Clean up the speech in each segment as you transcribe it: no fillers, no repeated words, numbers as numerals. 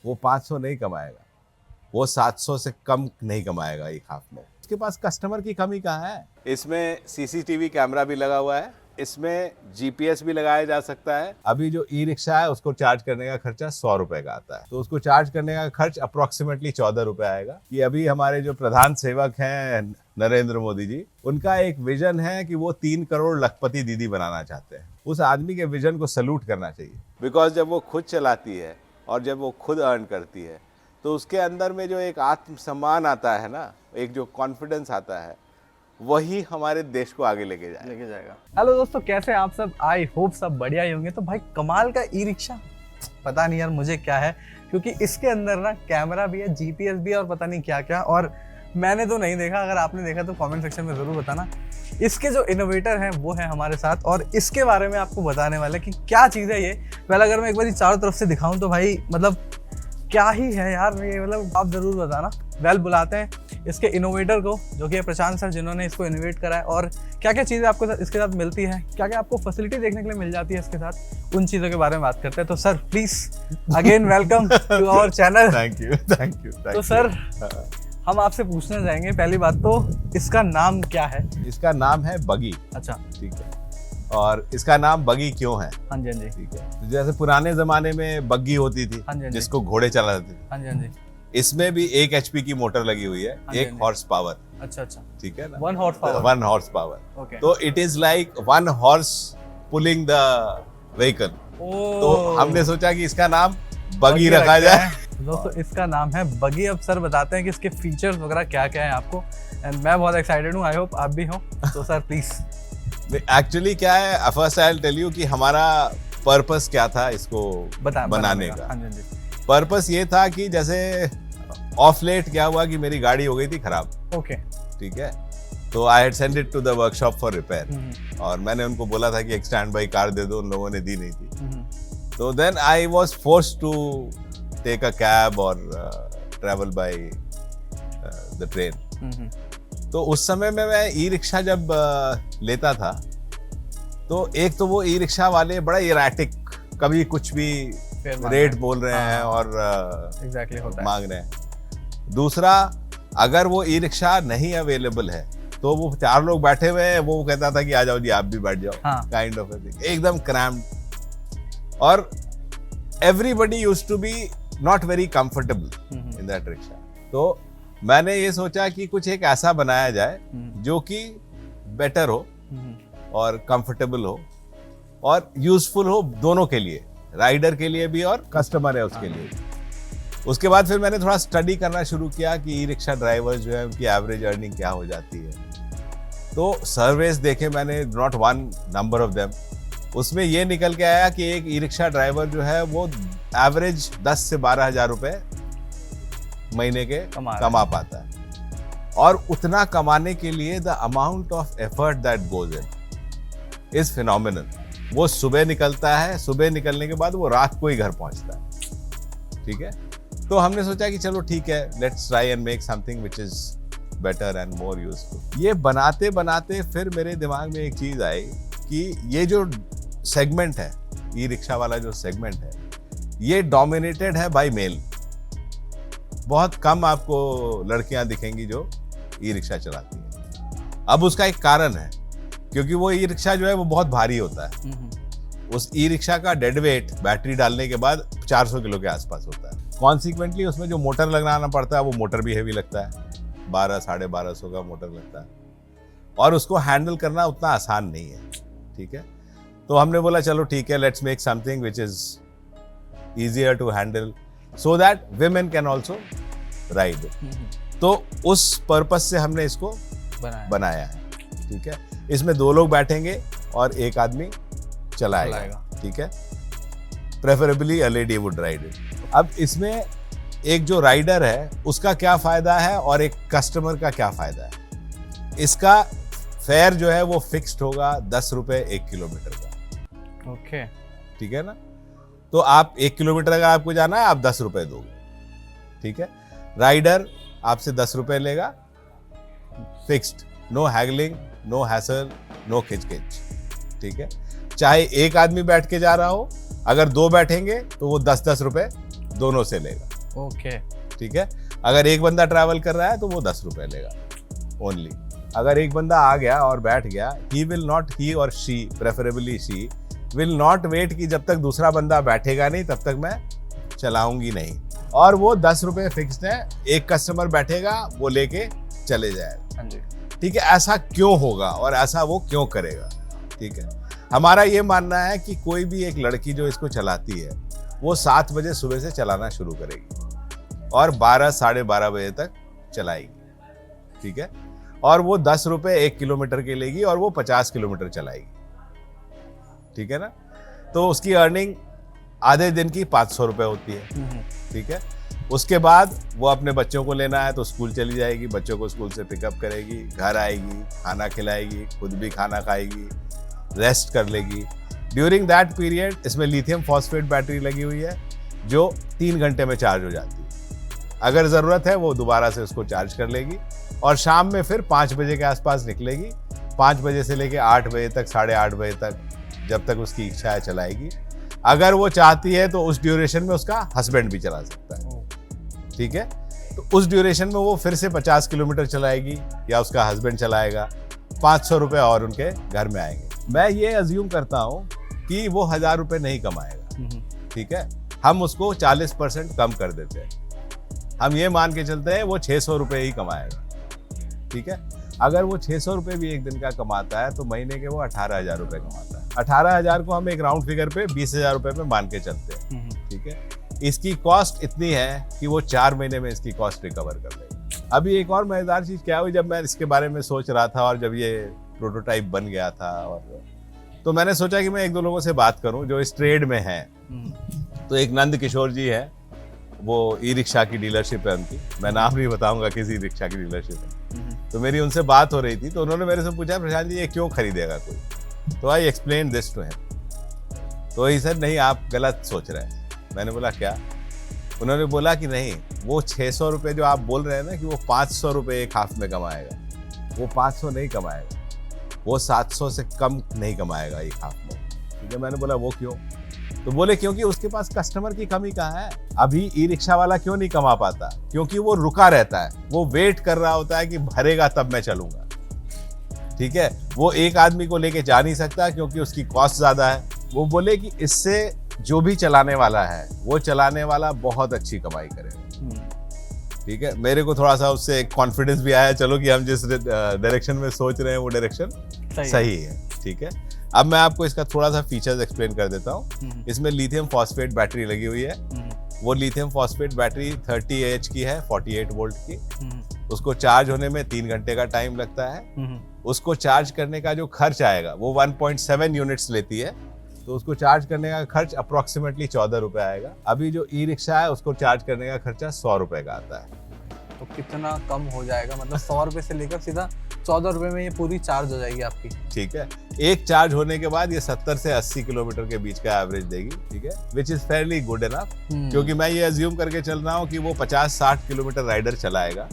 वो 500 नहीं कमाएगा, वो 700 से कम नहीं कमाएगा एक हाफ में। उसके पास कस्टमर की कमी कहाँ है। इसमें सीसीटीवी कैमरा भी लगा हुआ है, इसमें जीपीएस भी लगाया जा सकता है। अभी जो ई रिक्शा है उसको चार्ज करने का खर्चा 100 रुपए का आता है, तो उसको चार्ज करने का खर्च अप्रोक्सीमेटली 14 रुपए आएगा। कि अभी हमारे जो प्रधान सेवक हैं नरेंद्र मोदी जी, उनका एक विजन है कि वो 3 करोड़ लखपति दीदी बनाना चाहते हैं। उस आदमी के विजन को सल्यूट करना चाहिए, बिकॉज जब वो खुद चलाती है और जब वो खुद अर्न करती है तो उसके अंदर में जो एक आत्मसम्मान आता है ना, एक जो कॉन्फिडेंस आता है, वही हमारे देश को आगे लेके जाएगा। हेलो दोस्तों, कैसे आप सब? आई होप सब बढ़िया ही होंगे। तो भाई कमाल का ई रिक्शा, पता नहीं यार मुझे क्या है, क्योंकि इसके अंदर ना कैमरा भी है, जीपीएस भी है और पता नहीं क्या क्या। और मैंने तो नहीं देखा, अगर आपने देखा तो कमेंट सेक्शन में ज़रूर बताना। इसके जो इनोवेटर हैं वो है हमारे साथ और इसके बारे में आपको बताने वाले कि क्या चीज़ है ये। पहले अगर मैं एक बार चारों तरफ से दिखाऊं तो भाई मतलब क्या ही है यार ये, मतलब आप ज़रूर बताना। वेल बुलाते हैं इसके इनोवेटर को, जो कि प्रशांत सर, जिन्होंने इसको इनोवेट करा है। और क्या क्या चीज़ें आपको इसके साथ मिलती है, क्या क्या आपको फैसिलिटी देखने के लिए मिल जाती है इसके साथ, उन चीज़ों के बारे में बात करते हैं। तो sir please again welcome to our channel. Thank you. तो सर हम आपसे पूछना चाहेंगे, पहली बात तो इसका नाम क्या है? इसका नाम है बगी। अच्छा, ठीक है। और इसका नाम बगी क्यों है? हाँ जी, हाँ जी। ठीक है, जैसे पुराने जमाने में बग्गी होती थी, हाँ जी, हाँ जी। जिसको घोड़े चलाते थे। हाँ जी, हाँ जी। इसमें भी 1 HP की मोटर लगी हुई है, हाँ जी, 1 हाँ जी। Horse power. अच्छा अच्छा, ठीक है ना, 1 horse power. 1 horse power. Okay. तो it is like 1 horse pulling the vehicle. तो हमने सोचा कि इसका नाम बगी रखा जाए। दोस्तों इसका नाम है बगी। अब सर बताते हैं कि इसके फीचर्स वगैरह क्या क्या है आपको, एंड मैं बहुत एक्साइटेड हूँ, आई होप आप भी हो। तो सर प्लीज। एक्चुअली क्या है, first I will tell you कि हमारा पर्पस क्या था इसको बनाने का। हाँ जी। पर्पस ये था कि जैसे ऑफ लेट क्या हुआ कि मेरी गाड़ी हो गई थी खराब। ओके। ठीक है, तो I had send it to the workshop for repair, और मैंने उनको बोला था कि एक स्टैंड बाई कार दे दो, उन लोगों ने दी नहीं थी। तो then I was forced to take a cab और ट्रैवल बाय द ट्रेन। तो उस समय में मैं ई रिक्शा जब लेता था, तो एक तो वो ई रिक्शा वाले बड़ा इराटिक, कभी कुछ भी रेट बोल रहे हैं और एग्जैक्टली होता मांग रहे हैं। दूसरा, अगर वो ई रिक्शा नहीं अवेलेबल है तो वो 4 लोग बैठे हुए हैं, वो कहता था कि आ जाओ जी, आप भी बैठ जाओ, काइंड ऑफ एकदम क्रैम्ड। और everybody used to be not very comfortable in that rickshaw. तो मैंने ये सोचा कि कुछ एक ऐसा बनाया जाए जो कि बेटर हो और कंफर्टेबल हो और यूजफुल हो दोनों के लिए, राइडर के लिए भी और कस्टमर है उसके लिए। उसके बाद फिर मैंने थोड़ा स्टडी करना शुरू किया कि ई रिक्शा ड्राइवर जो है उनकी एवरेज अर्निंग क्या हो जाती है। तो सर्वेस देखे मैंने, not one, number of them. उसमें ये निकल के आया कि एक ई रिक्शा ड्राइवर जो है वो एवरेज 10 से 12 हजार रुपए महीने के कमा पाता है। और उतना कमाने के लिए the amount of effort that goes in is phenomenal. वो सुबह निकलता है, सुबह निकलने के बाद वो रात को ही घर पहुंचता है। ठीक है, तो हमने सोचा कि चलो ठीक है, let's try and make something which is better and more useful. ये बनाते बनाते फिर मेरे दिमाग में एक चीज आई कि ये जो सेगमेंट है, ई रिक्शा वाला जो सेगमेंट है, ये डोमिनेटेड है बाय मेल। बहुत कम आपको लड़कियां दिखेंगी जो ई रिक्शा चलाती हैं। अब उसका एक कारण है, क्योंकि वो ई रिक्शा जो है वो बहुत भारी होता है। उस ई रिक्शा का डेड वेट बैटरी डालने के बाद 400 किलो के आसपास होता है। कॉन्सिक्वेंटली उसमें जो मोटर लगाना पड़ता है वो मोटर भी हेवी लगता है, 1200-1250 का मोटर लगता है, और उसको हैंडल करना उतना आसान नहीं है। ठीक है, तो हमने बोला चलो ठीक है, let's make something which is easier to handle so that women can also ride. तो उस पर्पस से हमने इसको बनाया है। ठीक है, इसमें 2 लोग बैठेंगे और एक आदमी चलाएगा। ठीक है, preferably a lady would ride it. अब इसमें एक जो राइडर है उसका क्या फायदा है और एक कस्टमर का क्या फायदा है। इसका फेयर जो है वो फिक्स्ड होगा 10 रुपए 1 किलोमीटर का। ओके, ठीक है ना, तो आप 1 किलोमीटर अगर आपको जाना है, आप 10 रुपए दोगे। ठीक है, राइडर आपसे 10 रुपए लेगा, fixed, no haggling, no hassle, no खिचखिच। ठीक है, चाहे एक आदमी बैठ के जा रहा हो, अगर 2 बैठेंगे तो वो 10-10 रुपए दोनों से लेगा। ओके। ठीक है, अगर एक बंदा ट्रैवल कर रहा है तो वो 10 रुपए लेगा ओनली। अगर एक बंदा आ गया और बैठ गया, ही और she, preferably she, will not wait कि जब तक दूसरा बंदा बैठेगा नहीं तब तक मैं चलाऊंगी नहीं। और वो 10 रुपए फिक्स्ड है, एक कस्टमर बैठेगा वो लेके चले जाएगा। हाँ जी। ठीक है, ऐसा क्यों होगा और ऐसा वो क्यों करेगा? ठीक है, हमारा ये मानना है कि कोई भी एक लड़की जो इसको चलाती है वो 7 बजे सुबह से चलाना शुरू करेगी और 12 साढ़े 12 बजे तक चलाएगी। ठीक है, और वो 10 रुपए 1 किलोमीटर के लेगी और वो 50 किलोमीटर चलाएगी। ठीक है ना, तो उसकी अर्निंग आधे दिन की 500 रुपए होती है। ठीक है, उसके बाद वो अपने बच्चों को लेना है तो स्कूल चली जाएगी, बच्चों को स्कूल से पिकअप करेगी, घर आएगी, खाना खिलाएगी, खुद भी खाना खाएगी, रेस्ट कर लेगी। ड्यूरिंग दैट पीरियड इसमें लिथियम फॉस्फेट बैटरी लगी हुई है जो 3 घंटे में चार्ज हो जाती है। अगर ज़रूरत है वो दोबारा से उसको चार्ज कर लेगी और शाम में फिर 5 बजे के आसपास निकलेगी। 5 बजे से लेके 8 बजे तक, साढ़े 8 बजे तक, जब तक उसकी इच्छा है चलाएगी। अगर वो चाहती है तो उस ड्यूरेशन में उसका हस्बैंड भी चला सकता है। ठीक है, तो उस ड्यूरेशन में वो फिर से 50 किलोमीटर चलाएगी या उसका हस्बैंड चलाएगा, 500 रुपये और उनके घर में आएंगे। मैं ये अज्यूम करता हूँ कि वो 1000 रुपये नहीं कमाएगा। ठीक है, हम उसको 40% कम कर देते हैं, हम ये मान के चलते हैं वो 600 रुपये ही कमाएगा। ठीक है, अगर वो 600 रुपये भी एक दिन का कमाता है तो महीने के वो 18,000 रुपये कमाता है। 18,000 को हम एक राउंड फिगर पे 20,000 रुपये पे मान के चलते हैं। ठीक है, इसकी कॉस्ट इतनी है कि वो 4 महीने में इसकी कॉस्ट रिकवर कर लेगा। अभी एक और मजेदार चीज़ क्या हुई, जब मैं इसके बारे में सोच रहा था और जब ये प्रोटोटाइप बन गया था और तो मैंने सोचा कि मैं 1-2 लोगों से बात करूं जो इस ट्रेड में हैं। तो एक नंद किशोर जी है, वो ई रिक्शा की डीलरशिप है उनकी, मैं नाम नहीं बताऊंगा किस ई रिक्शा की डीलरशिप है। तो मेरी उनसे बात हो रही थी तो उन्होंने मेरे से पूछा, प्रशांत जी ये क्यों खरीदेगा कोई? तो I explain this to him. तो ही सर नहीं, आप गलत सोच रहे हैं। मैंने बोला क्या? उन्होंने बोला कि नहीं, वो 600 रुपये जो आप बोल रहे हैं ना कि वो 500 रुपये एक हाफ में कमाएगा, वो 500 नहीं कमाएगा, वो 700 से कम नहीं कमाएगा एक हाफ में। ठीक है, मैंने बोला वो क्यों? तो बोले क्योंकि उसके पास कस्टमर की कमी कहाँ है। अभी ई रिक्शा वाला क्यों नहीं कमा पाता? क्योंकि वो रुका रहता है, वो वेट कर रहा होता है कि भरेगा तब मैं चलूंगा। ठीक है, वो एक आदमी को लेके जा नहीं सकता क्योंकि उसकी कॉस्ट ज्यादा है। वो बोले कि इससे जो भी चलाने वाला है वो चलाने वाला बहुत अच्छी कमाई करेगा। ठीक है, मेरे को थोड़ा सा उससे कॉन्फिडेंस भी आया, चलो कि हम जिस डायरेक्शन में सोच रहे हैं वो डायरेक्शन सही है। ठीक है, अब मैं आपको इसका थोड़ा सा फीचर्स एक्सप्लेन कर देता हूँ। इसमें लिथियम फॉस्फेट बैटरी लगी हुई है। वो लिथियम फॉस्फेट बैटरी 30 AH की है, 48 वोल्ट की। उसको चार्ज होने में 3 घंटे का टाइम लगता है। उसको चार्ज करने का जो खर्च आएगा वो 1.7 यूनिट्स लेती है, तो उसको चार्ज करने का खर्च अप्रोक्सीमेटली 14 रुपये आएगा। अभी जो ई रिक्शा है उसको चार्ज करने का खर्चा 100 रुपये का आता है। तो कितना कम हो जाएगा, मतलब 100 रुपये से लेकर सीधा 14 रुपये में ये पूरी चार्ज हो जाएगी आपकी। ठीक है, एक चार्ज होने के बाद ये 70 से 80 किलोमीटर के बीच का एवरेज देगी। ठीक है, which is fairly good enough, क्योंकि मैं ये अज्यूम करके चल रहा हूँ कि वो 50-60 किलोमीटर राइडर चलाएगा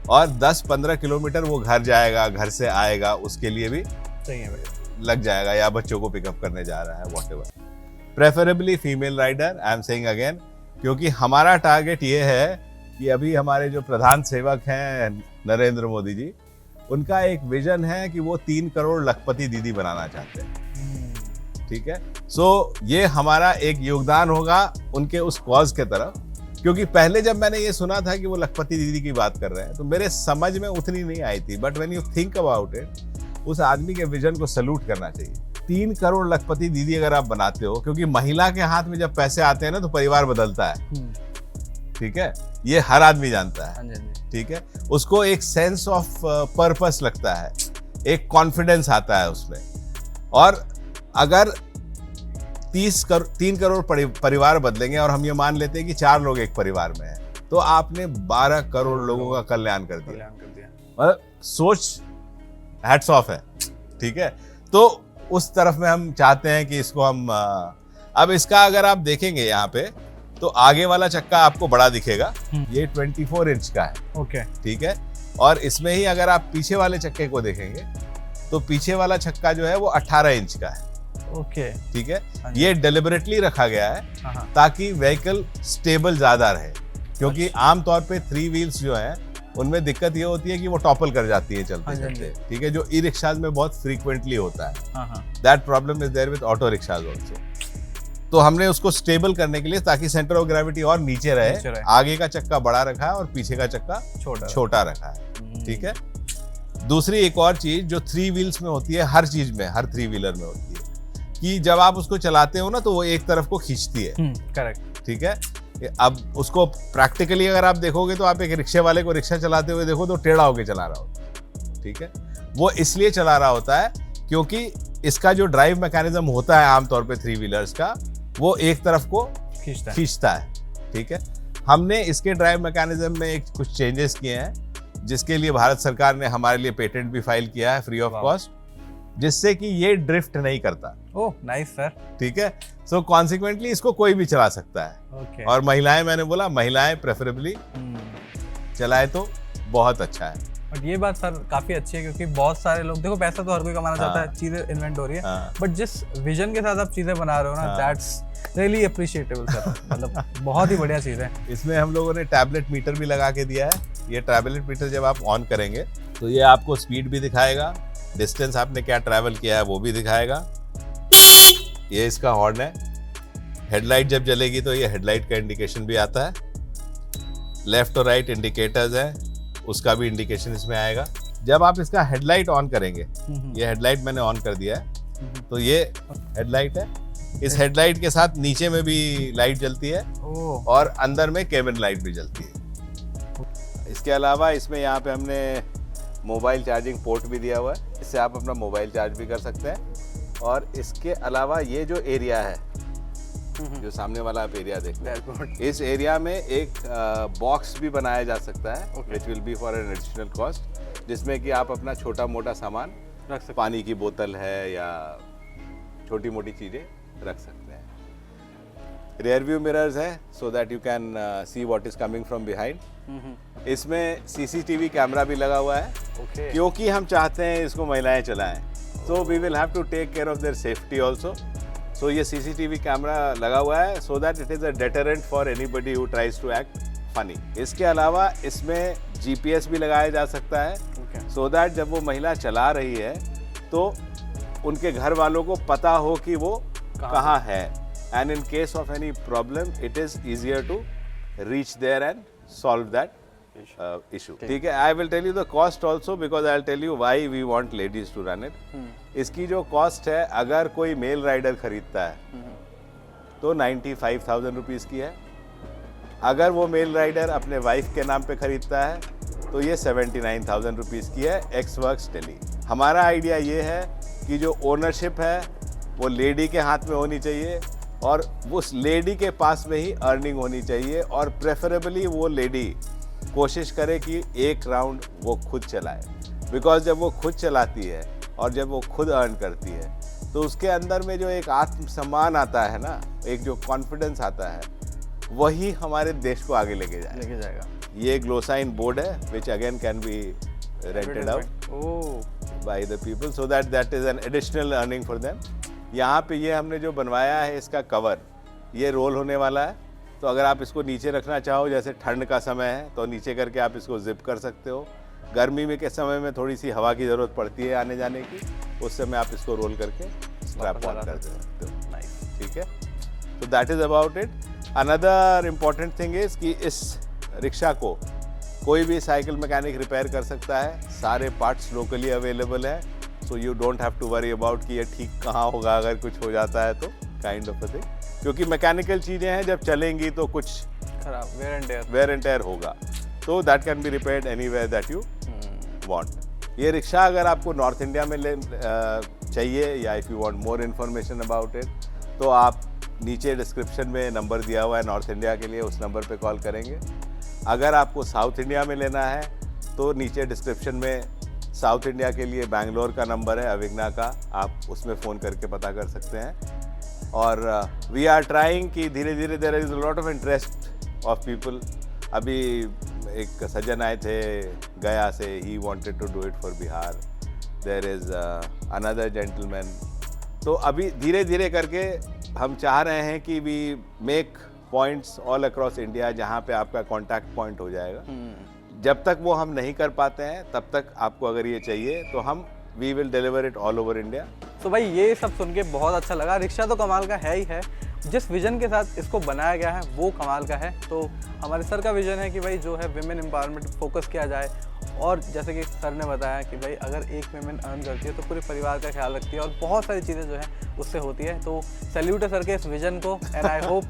और 10-15 किलोमीटर वो घर जाएगा, घर से आएगा, उसके लिए भी सही है लग जाएगा, या बच्चों को पिकअप करने जा रहा है, whatever. Preferably female rider, I am saying again, क्योंकि हमारा टारगेट ये है कि अभी हमारे जो प्रधान सेवक हैं नरेंद्र मोदी जी, उनका एक विजन है कि वो 3 करोड़ लखपति दीदी बनाना चाहते हैं। ठीक है, सो ये हमारा एक योगदान होगा उनके उस कॉज के तरफ। क्योंकि पहले जब मैंने ये सुना था कि वो लखपति दीदी की बात कर रहे हैं तो मेरे समझ में उतनी नहीं आई थी, but when you think about it, उस आदमी के विजन को सैल्यूट करना चाहिए। 3 करोड़ लखपति दीदी अगर आप बनाते हो, क्योंकि महिला के हाथ में जब पैसे आते हैं ना तो परिवार बदलता है। ठीक है, ये हर आदमी जानता है। ठीक है, उसको एक सेंस ऑफ पर्पस लगता है, एक कॉन्फिडेंस आता है उसमें। और अगर 3 करोड़ परिवार बदलेंगे और हम ये मान लेते हैं कि 4 लोग एक परिवार में हैं, तो आपने 12 करोड़ लोगों का कल्याण कर दिया। और सोच हैट्स ऑफ है। ठीक है, तो उस तरफ में हम चाहते हैं कि इसको हम अब इसका अगर आप देखेंगे यहाँ पे तो आगे वाला चक्का आपको बड़ा दिखेगा, ये 24 इंच का है। ओके, ठीक है, और इसमें ही अगर आप पीछे वाले चक्के को देखेंगे तो पीछे वाला चक्का जो है वो 18 इंच का है। ओके, ठीक है, ये डेलिबरेटली रखा गया है ताकि व्हीकल स्टेबल ज्यादा रहे। क्योंकि आमतौर पे 3 व्हील्स जो है उनमें दिक्कत ये होती है कि वो टॉपल कर जाती है चलते चलते, ठीक है, जो ई रिक्शाज में बहुत फ्रीक्वेंटली होता है। That problem is there with auto rickshaws also. तो हमने उसको स्टेबल करने के लिए, ताकि सेंटर ऑफ ग्रेविटी और नीचे रहे, आगे का चक्का बड़ा रखा है और पीछे का चक्का छोटा रखा है, ठीक है। दूसरी एक और चीज जो 3 व्हील्स में होती है, हर चीज में, हर 3 व्हीलर में होती है, कि जब आप उसको चलाते हो ना तो वो एक तरफ को खींचती है, करेक्ट, ठीक है। अब उसको प्रैक्टिकली अगर आप देखोगे तो आप एक रिक्शे वाले को रिक्शा चलाते हुए देखो तो टेढ़ा होके चला रहा होता है, ठीक है। वो इसलिए चला रहा होता है क्योंकि इसका जो ड्राइव मैकेनिज्म होता है आमतौर पे 3 व्हीलर्स का, वो एक तरफ को खींचता है, ठीक है। हमने इसके ड्राइव मैकेनिज्म में एक कुछ चेंजेस किए हैं, जिसके लिए भारत सरकार ने हमारे लिए पेटेंट भी फाइल किया है फ्री ऑफ कॉस्ट, जिससे कि ये ड्रिफ्ट नहीं करता। ओह नाइस सर, ठीक है। सो कॉन्सिक्वेंटली इसको कोई भी चला सकता है। okay. और महिलाएं, मैंने बोला महिलाएं प्रेफरेबली चलाए तो बहुत अच्छा है। बट ये बात सर काफी अच्छी है, क्योंकि बहुत सारे लोग, देखो पैसा तो हर कोई कमाना चाहता है, चीजें इन्वेंट हो रही है, बट जिस विजन के साथ आप चीजें बना रहे हो ना, दैट्स रियली अप्रिशिएटेबल सर, मतलब बहुत ही बढ़िया चीज है। इसमें हम लोगों ने टैबलेट मीटर भी लगा के दिया है। ये टैबलेट मीटर जब आप ऑन करेंगे तो ये आपको स्पीड भी दिखाएगा, डिस्टेंस आपने क्या ट्रैवल किया है वो भी दिखाएगा। ये इसका हॉर्न है। हेडलाइट जब जलेगी तो ये हेडलाइट का इंडिकेशन भी आता है। लेफ्ट और राइट इंडिकेटर्स हैं, उसका भी इंडिकेशन इसमें आएगा। जब आप इसका हेडलाइट ऑन करेंगे, ये हेडलाइट मैंने ऑन कर दिया है, तो ये हेडलाइट है। इस हेडलाइट के साथ नीचे में भी लाइट जलती है और अंदर में केबिन लाइट भी जलती है। इसके अलावा इसमें यहाँ पे हमने मोबाइल चार्जिंग पोर्ट भी दिया हुआ है, इससे आप अपना मोबाइल चार्ज भी कर सकते हैं। और इसके अलावा ये जो एरिया है, जो सामने वाला आप एरिया देख रहे हैं, इस एरिया में एक बॉक्स भी बनाया जा सकता है, which will be for an additional cost, जिसमें कि आप अपना छोटा मोटा सामान रख सकते हैं। पानी की बोतल है या छोटी मोटी चीज़ें रख सकते हैं। रियर व्यू मिरर्स है, so that you can see what is coming from behind. इसमें सीसीटीवी कैमरा भी लगा हुआ है, क्योंकि हम चाहते हैं इसको महिलाएं चलाएं, so we will have to take care of their safety also. So ये सीसीटीवी कैमरा लगा हुआ है, so that it is a deterrent for anybody who tries to act funny. इसके अलावा इसमें जीपीएस भी लगाया जा सकता है, सो दैट जब वो महिला चला रही है तो उनके घर वालों को पता हो कि वो कहाँ है, and in case of any problem it is easier to reach there and solve that issue, ठीक है। I will tell you the cost also, because I will tell you why we want ladies to run it. इसकी जो cost है, अगर कोई mail rider खरीदता है तो 95,000 रुपीज़ की है। अगर वो मेल राइडर अपने वाइफ के नाम पे खरीदता है तो ये 79,000 रुपीज़ की है, एक्स वर्क्स डेली। हमारा आइडिया ये है कि जो ओनरशिप है वो लेडी के हाथ में होनी चाहिए, और उस लेडी के पास में ही अर्निंग होनी चाहिए, और प्रेफरेबली वो लेडी कोशिश करे कि एक राउंड वो खुद चलाए, बिकॉज जब वो खुद चलाती है और जब वो खुद अर्न करती है तो उसके अंदर में जो एक आत्मसम्मान आता है ना, एक जो कॉन्फिडेंस आता है, वही हमारे देश को आगे लेके जाएगा। ये ग्लोसाइन बोर्ड है, which again can be rented out by the people, so that is an additional earning for them. यहाँ पे ये हमने जो बनवाया है, इसका कवर ये रोल होने वाला है, तो अगर आप इसको नीचे रखना चाहो, जैसे ठंड का समय है तो नीचे करके आप इसको जिप कर सकते हो। गर्मी में के समय में थोड़ी सी हवा की ज़रूरत पड़ती है आने जाने की, उस समय आप इसको रोल करके स्ट्रैप ऑन कर सकते हो, ठीक है। तो that is about it. Another important thing is कि इस रिक्शा को कोई भी साइकिल मैकेनिक रिपेयर कर सकता है, सारे पार्ट्स लोकली अवेलेबल है, so you don't have to worry about कि ये ठीक कहाँ होगा अगर कुछ हो जाता है तो, काइंड ऑफ अ थिंग। क्योंकि मैकेनिकल चीज़ें हैं, जब चलेंगी तो कुछ खराब वेयर एंड टेयर होगा, तो that can be repaired anywhere that you want. ये रिक्शा अगर आपको नॉर्थ इंडिया में चाहिए, या if you want more information about it, तो आप नीचे डिस्क्रिप्शन में नंबर दिया हुआ है नॉर्थ इंडिया के लिए, उस नंबर पे कॉल करेंगे। अगर आपको साउथ इंडिया में लेना है तो नीचे डिस्क्रिप्शन में साउथ इंडिया के लिए बैंगलोर का नंबर है, अविग्ना का, आप उसमें फ़ोन करके पता कर सकते हैं। और वी आर ट्राइंग कि धीरे धीरे there is a lot of interest of people. अभी एक सज्जन आए थे गया से, he wanted to do it for Bihar. There is another gentleman. तो अभी धीरे धीरे करके हम चाह रहे हैं कि we make points all across India जहाँ पे आपका कॉन्टैक्ट पॉइंट हो जाएगा। जब तक वो हम नहीं कर पाते हैं तब तक आपको अगर ये चाहिए तो हम we will deliver it all over India. तो भाई ये सब सुन के बहुत अच्छा लगा। रिक्शा तो कमाल का है ही है, जिस विजन के साथ इसको बनाया गया है वो कमाल का है। तो हमारे सर का विजन है कि भाई जो है विमेन एम्पावरमेंट फोकस किया जाए, और जैसे कि सर ने बताया कि भाई अगर एक विमेन अर्न करती है तो पूरे परिवार का ख्याल रखती है और बहुत सारी चीज़ें जो है उससे होती है। तो सैल्यूट है सर के इस विजन को, एंड आई होप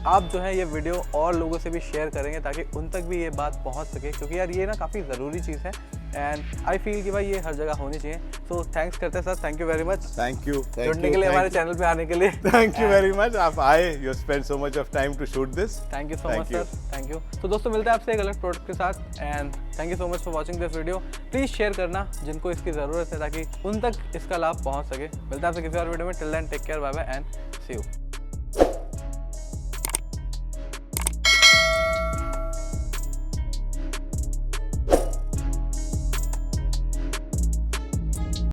आप जो है ये वीडियो और लोगों से भी शेयर करेंगे ताकि उन तक भी ये बात पहुंच सके, क्योंकि यार ये ना काफ़ी ज़रूरी चीज़ है एंड आई फील कि भाई ये हर जगह होनी चाहिए। तो थैंक्स करते हैं sir, thank you very much. Thank you जुड़ने के लिए, हमारे चैनल पे आने के लिए थैंक यू वेरी मच। आप आए, you spend so much of time to shoot this. Thank you so much sir, thank you. तो दोस्तों मिलते हैं आपसे एक अलग प्रोडक्ट के साथ, and thank you so much for watching this video. Please share करना जिनको इसकी ज़रूरत है ताकि उन तक इसका लाभ पहुँच सके। मिलते हैं आपसे किसी और वीडियो में। Till then take care, bye bye and see you.